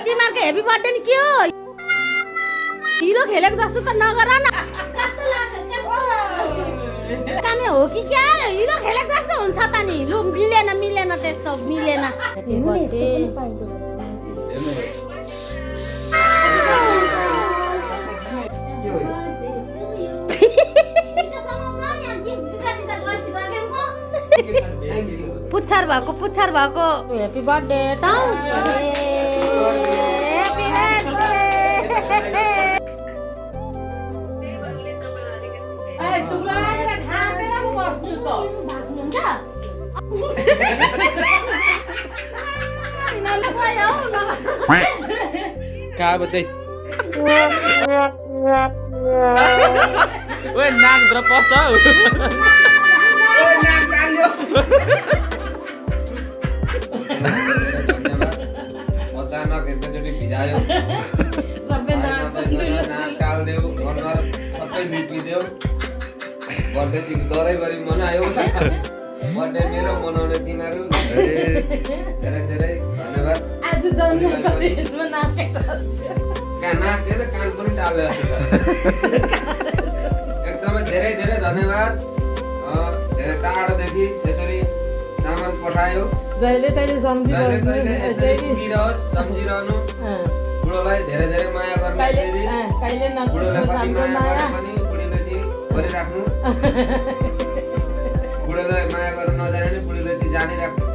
तिमीहरूको happy birthday नि के हो हिरो खेलेको जस्तो त नगर न कामे हो कि क्या हिरो खेलेको जस्तो हुन्छ त नि लु मिलेन त्यस्तो मिलेन पुच्छर भएको हेपी बर्थडे त हेपी बर्थडे कहाँ बतै ओए नाक भित्र पस्छ अचानक एकैचोटि भिजायो सबै नाक टाल्देऊ अनुहार सबै लिपिदेऊ बर्थडे चाहिँ डरैभरि मनायो बर्थडे मेरो मनाउने तिमीहरू धेरै धेरै धन्यवाद आज जन्मदिनमा नाचेको कहाँ नाचेर कान पनि टाल्यो एकदमै धेरै धेरै धन्यवाद धेरै टाढोदेखि त्यसरी सामान पठायो जहिले तैले सम्झिरहनु सम्झिरहनु बुढोलाई धेरै धेरै माया गर्नु कहिले बुढोले कति माया गरे पनि बुढीले चाहिँ गरिराख्नु बुढोलाई माया गर्न नजाने बुढीले चाहिँ जानिराख्नु